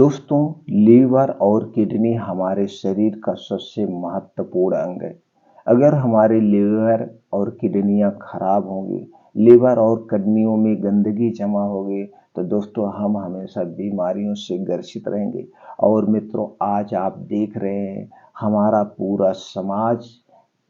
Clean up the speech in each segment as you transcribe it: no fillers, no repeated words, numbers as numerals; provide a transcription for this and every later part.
दोस्तों, लीवर और किडनी हमारे शरीर का सबसे महत्वपूर्ण अंग है। अगर हमारे लीवर और किडनियां खराब होंगी, लीवर और किडनियों में गंदगी जमा होगी, तो दोस्तों हम हमेशा बीमारियों से ग्रसित रहेंगे। और मित्रों, आज आप देख रहे हैं हमारा पूरा समाज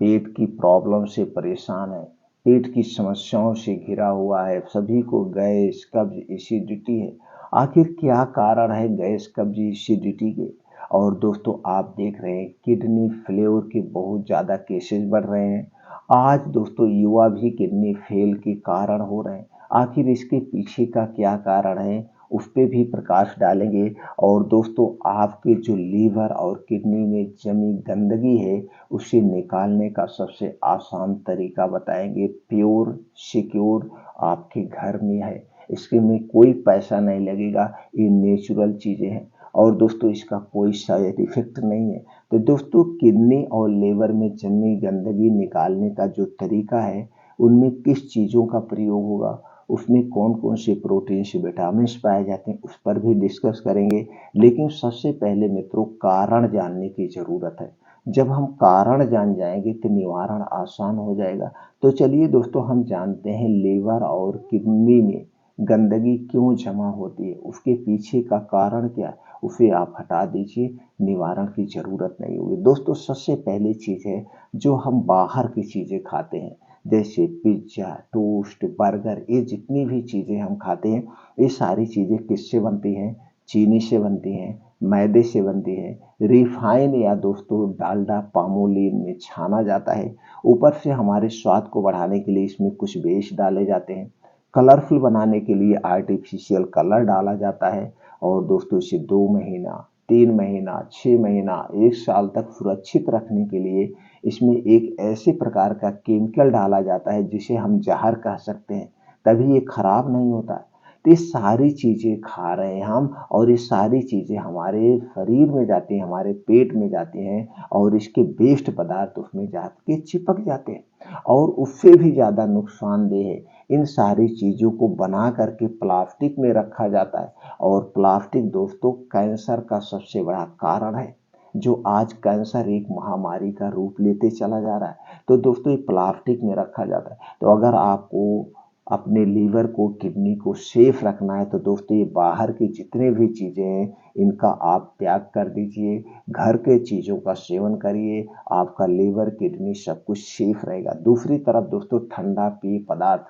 पेट की प्रॉब्लम से परेशान है, पेट की समस्याओं से घिरा हुआ है। सभी को गैस, कब्ज, एसिडिटी है। आखिर क्या कारण है गैस, कब्ज, एसिडिटी के? और दोस्तों, आप देख रहे हैं किडनी फेल्योर के बहुत ज़्यादा केसेस बढ़ रहे हैं। आज दोस्तों युवा भी किडनी फेल के कारण हो रहे हैं। आखिर इसके पीछे का क्या कारण है, उस पे भी प्रकाश डालेंगे। और दोस्तों, आपके जो लीवर और किडनी में जमी गंदगी है, उसे निकालने का सबसे आसान तरीका बताएंगे। प्योर, सिक्योर आपके घर में है। इसके में कोई पैसा नहीं लगेगा, ये नेचुरल चीज़ें हैं। और दोस्तों, इसका कोई साइड इफेक्ट नहीं है। तो दोस्तों, किडनी और लीवर में जमी गंदगी निकालने का जो तरीका है, उनमें किस चीज़ों का प्रयोग होगा, उसमें कौन कौन से प्रोटीन से विटामिन्स पाए जाते हैं, उस पर भी डिस्कस करेंगे। लेकिन सबसे पहले मित्रों, कारण जानने की ज़रूरत है। जब हम कारण जान जाएंगे तो निवारण आसान हो जाएगा। तो चलिए दोस्तों, हम जानते हैं लीवर और किडनी में गंदगी क्यों जमा होती है, उसके पीछे का कारण क्या है। उसे आप हटा दीजिए, निवारण की ज़रूरत नहीं होगी। दोस्तों, सबसे पहली चीज़ है जो हम बाहर की चीज़ें खाते हैं, जैसे पिज्ज़ा, टोस्ट, बर्गर, ये जितनी भी चीज़ें हम खाते हैं, ये सारी चीज़ें किससे बनती हैं? चीनी से बनती हैं, मैदे से बनती है, रिफाइन या दोस्तों डालडा, पामोलिन में छाना जाता है। ऊपर से हमारे स्वाद को बढ़ाने के लिए इसमें कुछ बेस डाले जाते हैं। कलरफुल बनाने के लिए आर्टिफिशियल कलर डाला जाता है। और दोस्तों, इसे 2 महीना, 3 महीना, 6 महीना, 1 साल तक सुरक्षित रखने के लिए इसमें एक ऐसे प्रकार का केमिकल डाला जाता है जिसे हम जहर कह सकते हैं, तभी ये खराब नहीं होता है। तो ये सारी चीज़ें खा रहे हैं हम, और ये सारी चीज़ें हमारे शरीर में जाती हैं, हमारे पेट में जाती हैं, और इसके वेस्ट पदार्थ उसमें जाके चिपक जाते हैं, और उससे भी ज़्यादा नुकसानदेह है। इन सारी चीज़ों को बना करके प्लास्टिक में रखा जाता है, और प्लास्टिक दोस्तों कैंसर का सबसे बड़ा कारण है, जो आज कैंसर एक महामारी का रूप लेते चला जा रहा है। तो दोस्तों, ये प्लास्टिक में रखा जाता है। तो अगर आपको अपने लीवर को, किडनी को सेफ रखना है, तो दोस्तों ये बाहर की जितने भी चीज़ें हैं, इनका आप त्याग कर दीजिए। घर के चीज़ों का सेवन करिए, आपका लीवर, किडनी सब कुछ सेफ रहेगा। दूसरी तरफ दोस्तों, ठंडा पेय पदार्थ,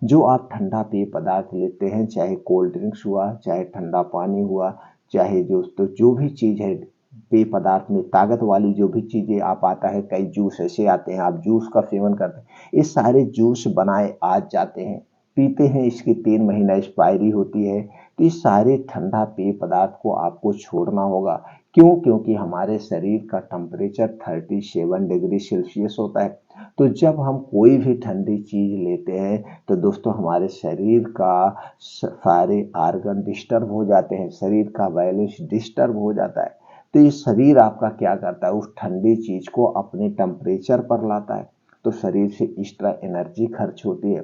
जो आप ठंडा पेय पदार्थ लेते हैं, चाहे कोल्ड ड्रिंक्स हुआ, चाहे ठंडा पानी हुआ, चाहे दोस्तों जो भी चीज़ है पेय पदार्थ में ताकत वाली, जो भी चीज़ें आप आता है, कई जूस ऐसे आते हैं, आप जूस का सेवन करते हैं, ये सारे जूस बनाए आज जाते हैं, पीते हैं, इसकी 3 महीना एक्सपायरी होती है। तो ये सारे ठंडा पेय पदार्थ को आपको छोड़ना होगा। क्यों? क्योंकि हमारे शरीर का टेम्परेचर 37 डिग्री सेल्सियस होता है। तो जब हम कोई भी ठंडी चीज़ लेते हैं, तो दोस्तों हमारे शरीर का सारे आर्गन डिस्टर्ब हो जाते हैं, शरीर का बैलेंस डिस्टर्ब हो जाता है। तो ये शरीर आपका क्या करता है, उस ठंडी चीज़ को अपने टेम्परेचर पर लाता है, तो शरीर से एक्स्ट्रा एनर्जी खर्च होती है।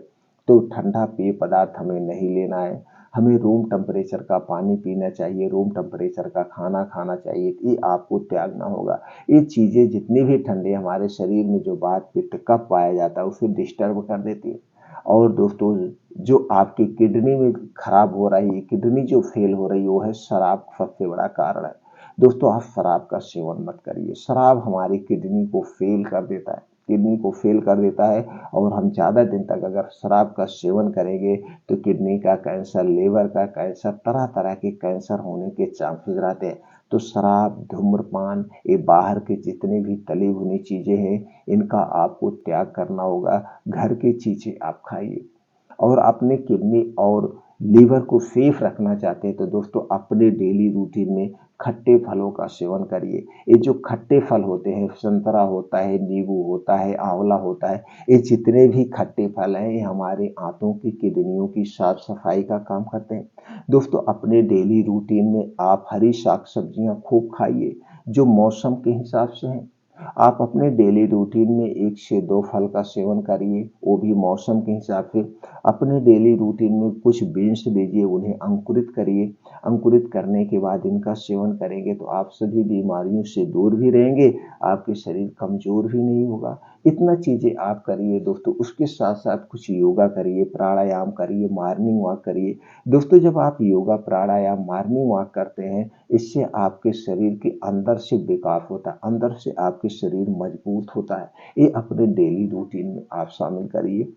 तो ठंडा पेय पदार्थ हमें नहीं लेना है। हमें रूम टेम्परेचर का पानी पीना चाहिए, रूम टेम्परेचर का खाना खाना चाहिए, ये आपको त्यागना होगा। ये चीज़ें जितनी भी ठंडे हमारे शरीर में जो वात, पित्त, कफ पाया जाता है, उसे डिस्टर्ब कर देती है। और दोस्तों, जो आपकी किडनी में खराब हो रही है, किडनी जो फेल हो रही है, वो है शराब, सबसे बड़ा कारण है। दोस्तों, आप शराब का सेवन मत करिए। शराब हमारी किडनी को फेल कर देता है, किडनी को फेल कर देता है। और हम ज़्यादा दिन तक अगर शराब का सेवन करेंगे, तो किडनी का कैंसर, लीवर का कैंसर, तरह तरह के कैंसर होने के चांसेस रहते हैं। तो शराब, धूम्रपान, ये बाहर की जितनी भी तली भुनी चीज़ें हैं, इनका आपको त्याग करना होगा। घर की चीज़ें आप खाइए। और अपने किडनी और लीवर को सेफ रखना चाहते हैं, तो दोस्तों अपने डेली रूटीन में खट्टे फलों का सेवन करिए। ये जो खट्टे फल होते हैं, संतरा होता है, नींबू होता है, आंवला होता है, ये जितने भी खट्टे फल हैं, ये हमारे आंतों की, किडनियों की साफ सफाई का काम करते हैं। दोस्तों, अपने डेली रूटीन में आप हरी साग सब्जियां खूब खाइए, जो मौसम के हिसाब से हैं। आप अपने डेली रूटीन में 1 से 2 फल का सेवन करिए, वो भी मौसम के हिसाब से। अपने डेली रूटीन में कुछ बीन्स लीजिए, उन्हें अंकुरित करिए। अंकुरित करने के बाद इनका सेवन करेंगे तो आप सभी बीमारियों से दूर भी रहेंगे, आपके शरीर कमज़ोर भी नहीं होगा। इतना चीज़ें आप करिए दोस्तों, उसके साथ-साथ कुछ योगा करिए, प्राणायाम करिए, मॉर्निंग वॉक करिए। दोस्तों जब आप योगा, प्राणायाम, मॉर्निंग वॉक करते हैं, इससे आपके शरीर के अंदर से विकास होता है, अंदर से आपके शरीर मजबूत होता है। ये अपने डेली रूटीन में आप शामिल करिए।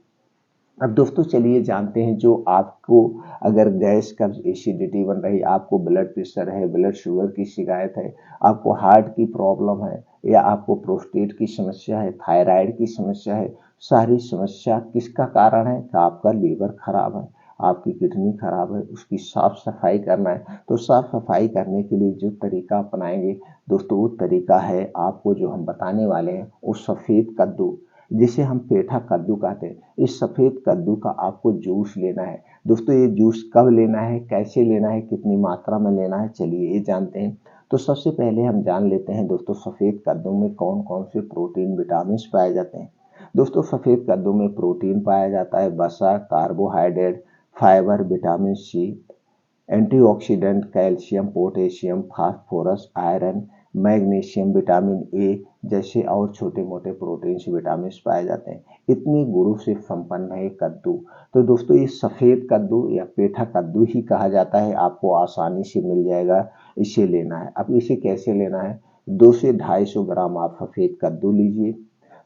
अब दोस्तों चलिए जानते हैं, जो आपको अगर गैस, कब्ज, एसिडिटी बन रही, आपको ब्लड प्रेशर है, ब्लड शुगर की शिकायत है, आपको हार्ट की प्रॉब्लम है, या आपको प्रोस्टेट की समस्या है, थायराइड की समस्या है, सारी समस्या किसका कारण है कि आपका लीवर खराब है, आपकी किडनी खराब है, उसकी साफ सफाई करना है। तो साफ सफाई करने के लिए जो तरीका अपनाएंगे दोस्तों, वो तरीका है आपको जो हम बताने वाले हैं, वो सफ़ेद कद्दू, जिसे हम पेठा कद्दू कहते हैं। इस सफ़ेद कद्दू का आपको जूस लेना है। दोस्तों ये जूस कब लेना है, कैसे लेना है, कितनी मात्रा में लेना है, चलिए ये जानते हैं। तो सबसे पहले हम जान लेते हैं दोस्तों, सफ़ेद कद्दू में कौन कौन से प्रोटीन, विटामिन पाए जाते हैं। दोस्तों सफ़ेद कद्दू में प्रोटीन पाया जाता है, वसा, carbohydrate, fibre, vitamin C, antioxidant, calcium, potassium, phosphorus, iron, magnesium, vitamin A जैसे और छोटे मोटे प्रोटीन्स, विटामिन पाए जाते हैं। इतने गुणों से संपन्न है कद्दू। तो दोस्तों ये सफ़ेद कद्दू या पेठा कद्दू ही कहा जाता है, आपको आसानी से मिल जाएगा, इसे लेना है। अब इसे कैसे लेना है, 2 से 250 ग्राम आप सफ़ेद कद्दू लीजिए।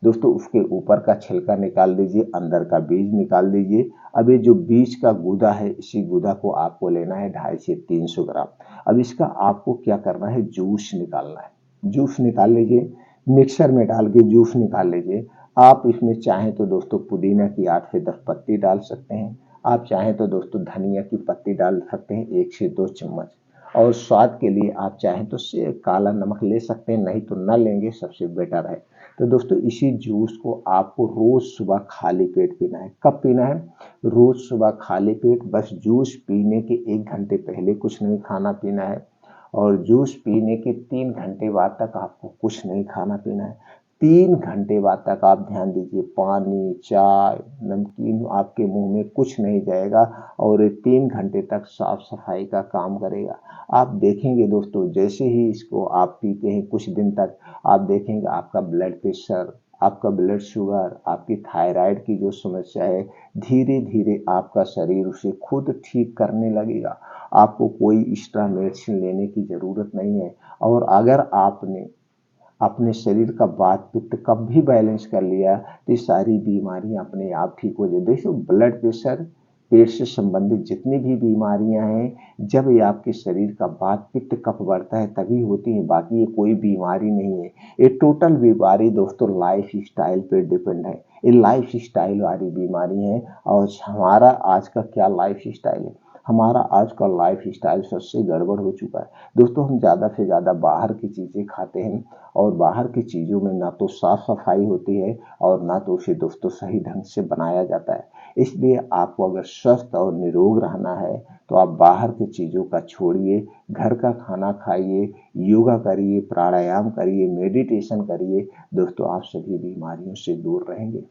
दोस्तों उसके ऊपर का छिलका निकाल दीजिए, अंदर का बीज निकाल दीजिए। अब ये जो बीज का गूदा है, इसी गूदा को आपको लेना है 250 से 300 ग्राम। अब इसका आपको क्या करना है, जूस निकालना है। जूस निकाल लीजिए, मिक्सर में डाल के जूस निकाल लीजिए। आप इसमें चाहें तो दोस्तों पुदीना की 8 से 10 पत्ती डाल सकते हैं। आप चाहें तो दोस्तों धनिया की पत्ती डाल सकते हैं 1 से 2 चम्मच। और स्वाद के लिए आप चाहें तो से काला नमक ले सकते हैं, नहीं तो न लेंगे सबसे बेटर है। तो दोस्तों इसी जूस को आपको रोज सुबह खाली पेट पीना है। कब पीना है, रोज सुबह खाली पेट। बस जूस पीने के 1 घंटे पहले कुछ नहीं खाना पीना है, और जूस पीने के 3 घंटे बाद तक आपको कुछ नहीं खाना पीना है। 3 घंटे बाद तक आप ध्यान दीजिए, पानी, चाय, नमकीन आपके मुंह में कुछ नहीं जाएगा, और ये 3 घंटे तक साफ सफाई का काम करेगा। आप देखेंगे दोस्तों, जैसे ही इसको आप पीते हैं कुछ दिन तक, आप देखेंगे आपका ब्लड प्रेशर, आपका ब्लड शुगर, आपकी थायराइड की जो समस्या है, धीरे धीरे आपका शरीर उसे खुद ठीक करने लगेगा। आपको कोई एक्स्ट्रा मेडिसिन लेने की जरूरत नहीं है। और अगर आपने अपने शरीर का वात पित्त कब भी बैलेंस कर लिया, तो ये सारी बीमारियां अपने आप ठीक हो जाए। देखो ब्लड प्रेशर, पेट से संबंधित जितनी भी बीमारियां हैं, जब ये आपके शरीर का वात पित्त कफ बढ़ता है तभी होती है, बाकी ये कोई बीमारी नहीं है। ये टोटल बीमारी दोस्तों लाइफ स्टाइल पे डिपेंड है, ये लाइफ स्टाइल वाली बीमारी है। और हमारा आज का क्या लाइफ स्टाइल है, हमारा आज का लाइफ स्टाइल सबसे गड़बड़ हो चुका है दोस्तों। हम ज़्यादा से ज़्यादा बाहर की चीज़ें खाते हैं, और बाहर की चीज़ों में ना तो साफ सफाई होती है, और ना तो उसे दोस्तों सही ढंग से बनाया जाता है। इसलिए आपको अगर स्वस्थ और निरोग रहना है, तो आप बाहर की चीज़ों का छोड़िए, घर का खाना खाइए, योगा करिए, प्राणायाम करिए, मेडिटेशन करिए। दोस्तों आप सभी बीमारियों से दूर रहेंगे।